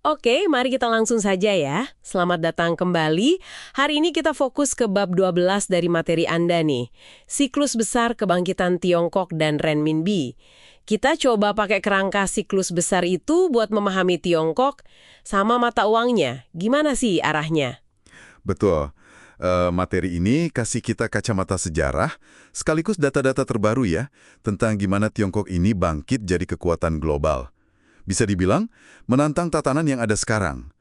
Oke, mari kita langsung saja ya. Selamat datang kembali. Hari ini kita fokus ke bab 12 dari materi Anda nih. Siklus besar kebangkitan Tiongkok dan renminbi. Kita coba pakai kerangka siklus besar itu buat memahami Tiongkok sama mata uangnya. Gimana sih arahnya? Betul. Materi ini kasih kita kacamata sejarah, sekaligus data-data terbaru ya, tentang gimana Tiongkok ini bangkit jadi kekuatan global. Bisa dibilang, menantang tatanan yang ada sekarang.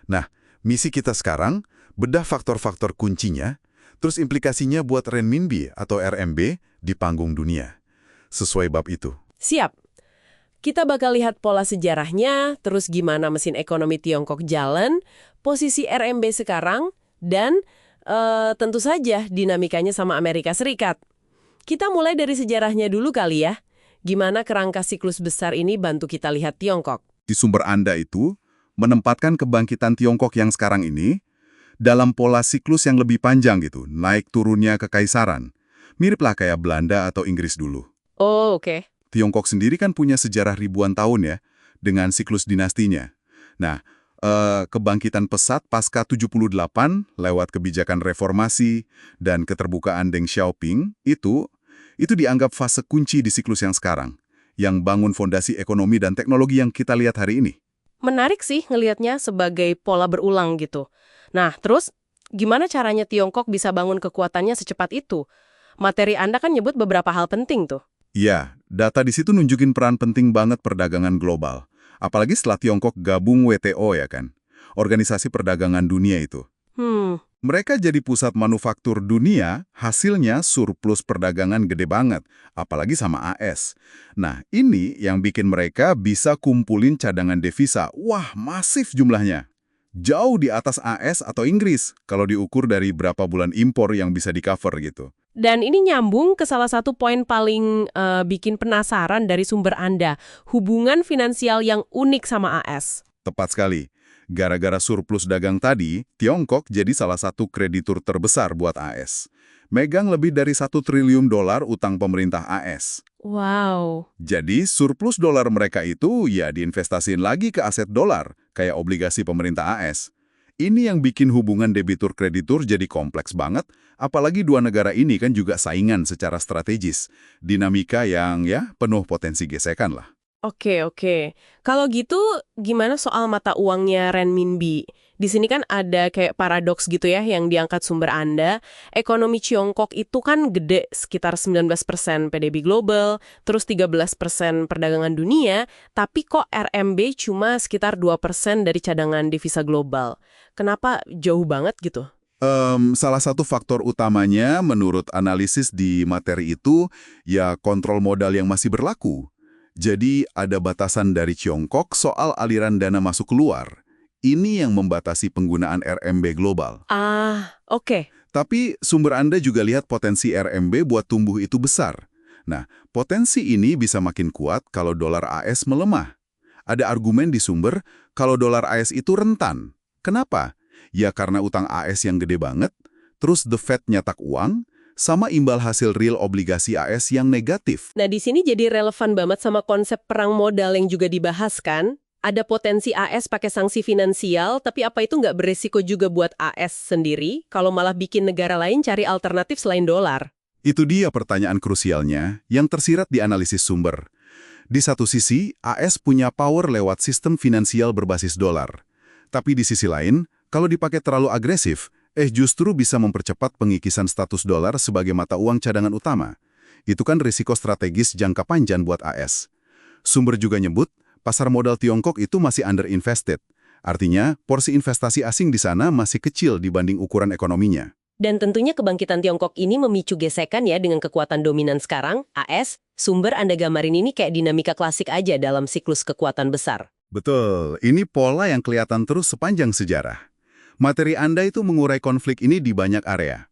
Nah, misi kita sekarang, bedah faktor-faktor kuncinya, terus implikasinya buat renminbi atau RMB di panggung dunia. Sesuai bab itu. Siap. Kita bakal lihat pola sejarahnya, terus gimana mesin ekonomi Tiongkok jalan, posisi RMB sekarang, dan tentu saja dinamikanya sama Amerika Serikat. Kita mulai dari sejarahnya dulu kali ya. Gimana kerangka siklus besar ini bantu kita lihat Tiongkok? Di sumber Anda itu, menempatkan kebangkitan Tiongkok yang sekarang ini dalam pola siklus yang lebih panjang gitu, naik turunnya kekaisaran. Miriplah kayak Belanda atau Inggris dulu. Oh, oke. Tiongkok sendiri kan punya sejarah ribuan tahun ya, dengan siklus dinastinya. Nah, kebangkitan pesat pasca 78 lewat kebijakan reformasi dan keterbukaan Deng Xiaoping itu dianggap fase kunci di siklus yang sekarang, yang bangun fondasi ekonomi dan teknologi yang kita lihat hari ini. Menarik sih ngelihatnya sebagai pola berulang gitu. Nah, terus gimana caranya Tiongkok bisa bangun kekuatannya secepat itu? Materi Anda kan nyebut beberapa hal penting tuh. Ya, data di situ nunjukin peran penting banget perdagangan global. Apalagi setelah Tiongkok gabung WTO ya kan, Organisasi Perdagangan Dunia itu. Mereka jadi pusat manufaktur dunia, hasilnya surplus perdagangan gede banget, apalagi sama AS. Nah, ini yang bikin mereka bisa kumpulin cadangan devisa. Wah, masif jumlahnya. Jauh di atas AS atau Inggris, kalau diukur dari berapa bulan impor yang bisa di-cover gitu. Dan ini nyambung ke salah satu poin paling bikin penasaran dari sumber Anda, hubungan finansial yang unik sama AS. Tepat sekali. Gara-gara surplus dagang tadi, Tiongkok jadi salah satu kreditur terbesar buat AS. Megang lebih dari $1 triliun utang pemerintah AS. Wow. Jadi surplus dolar mereka itu ya diinvestasiin lagi ke aset dolar, kayak obligasi pemerintah AS. Ini yang bikin hubungan debitur-kreditur jadi kompleks banget, apalagi dua negara ini kan juga saingan secara strategis. Dinamika yang ya penuh potensi gesekan lah. Oke. Kalau gitu, gimana soal mata uangnya renminbi? Di sini kan ada kayak paradoks gitu ya yang diangkat sumber Anda. Ekonomi Tiongkok itu kan gede, sekitar 19% PDB global, terus 13% perdagangan dunia, tapi kok RMB cuma sekitar 2% dari cadangan devisa global. Kenapa jauh banget gitu? Salah satu faktor utamanya menurut analisis di materi itu ya kontrol modal yang masih berlaku. Jadi ada batasan dari Tiongkok soal aliran dana masuk keluar. Ini yang membatasi penggunaan RMB global. Oke. Tapi sumber Anda juga lihat potensi RMB buat tumbuh itu besar. Nah, potensi ini bisa makin kuat kalau dolar AS melemah. Ada argumen di sumber kalau dolar AS itu rentan. Kenapa? Ya karena utang AS yang gede banget, terus The Fed nyetak uang, sama imbal hasil real obligasi AS yang negatif. Nah, di sini jadi relevan banget sama konsep perang modal yang juga dibahas kan? Ada potensi AS pakai sanksi finansial, tapi apa itu nggak beresiko juga buat AS sendiri kalau malah bikin negara lain cari alternatif selain dolar? Itu dia pertanyaan krusialnya yang tersirat di analisis sumber. Di satu sisi, AS punya power lewat sistem finansial berbasis dolar. Tapi di sisi lain, kalau dipakai terlalu agresif, justru bisa mempercepat pengikisan status dolar sebagai mata uang cadangan utama. Itu kan risiko strategis jangka panjang buat AS. Sumber juga nyebut, pasar modal Tiongkok itu masih underinvested. Artinya, porsi investasi asing di sana masih kecil dibanding ukuran ekonominya. Dan tentunya kebangkitan Tiongkok ini memicu gesekan ya dengan kekuatan dominan sekarang, AS. Sumber Anda gambarin ini kayak dinamika klasik aja dalam siklus kekuatan besar. Betul, ini pola yang kelihatan terus sepanjang sejarah. Materi Anda itu mengurai konflik ini di banyak area.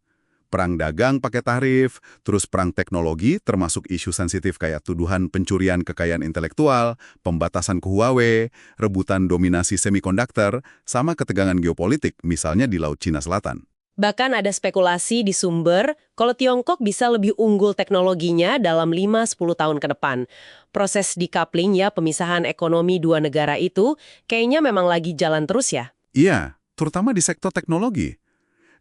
Perang dagang pakai tarif, terus perang teknologi termasuk isu sensitif kayak tuduhan pencurian kekayaan intelektual, pembatasan ke Huawei, rebutan dominasi semikonduktor, sama ketegangan geopolitik misalnya di Laut Cina Selatan. Bahkan ada spekulasi di sumber kalau Tiongkok bisa lebih unggul teknologinya dalam 5-10 tahun ke depan. Proses decoupling ya, pemisahan ekonomi dua negara itu, kayaknya memang lagi jalan terus ya. Iya, terutama di sektor teknologi.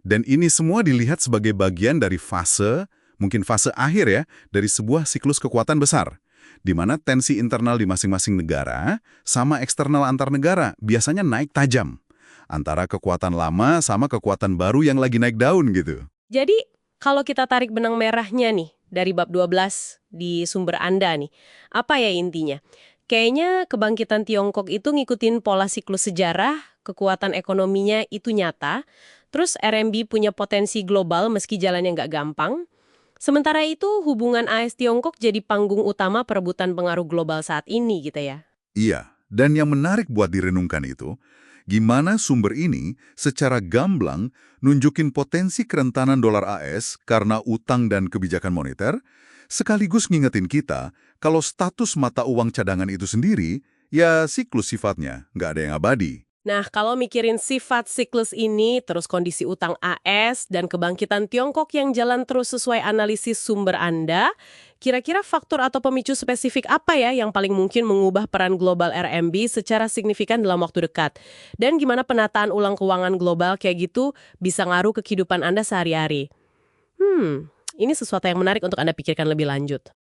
Dan ini semua dilihat sebagai bagian dari fase, mungkin fase akhir ya, dari sebuah siklus kekuatan besar, di mana tensi internal di masing-masing negara sama eksternal antar negara biasanya naik tajam. Antara kekuatan lama sama kekuatan baru yang lagi naik daun gitu. Jadi, kalau kita tarik benang merahnya nih, dari bab 12 di sumber Anda nih, apa ya intinya? Kayaknya kebangkitan Tiongkok itu ngikutin pola siklus sejarah, kekuatan ekonominya itu nyata, terus RMB punya potensi global meski jalannya nggak gampang. Sementara itu, hubungan AS-Tiongkok jadi panggung utama perebutan pengaruh global saat ini gitu ya. Iya, dan yang menarik buat direnungkan itu, gimana sumber ini secara gamblang nunjukin potensi kerentanan dolar AS karena utang dan kebijakan moneter, sekaligus ngingetin kita kalau status mata uang cadangan itu sendiri, ya siklus sifatnya, nggak ada yang abadi. Nah, kalau mikirin sifat siklus ini, terus kondisi utang AS dan kebangkitan Tiongkok yang jalan terus sesuai analisis sumber Anda, kira-kira faktor atau pemicu spesifik apa ya yang paling mungkin mengubah peran global RMB secara signifikan dalam waktu dekat? Dan gimana penataan ulang keuangan global kayak gitu bisa ngaruh ke kehidupan Anda sehari-hari? Ini sesuatu yang menarik untuk Anda pikirkan lebih lanjut.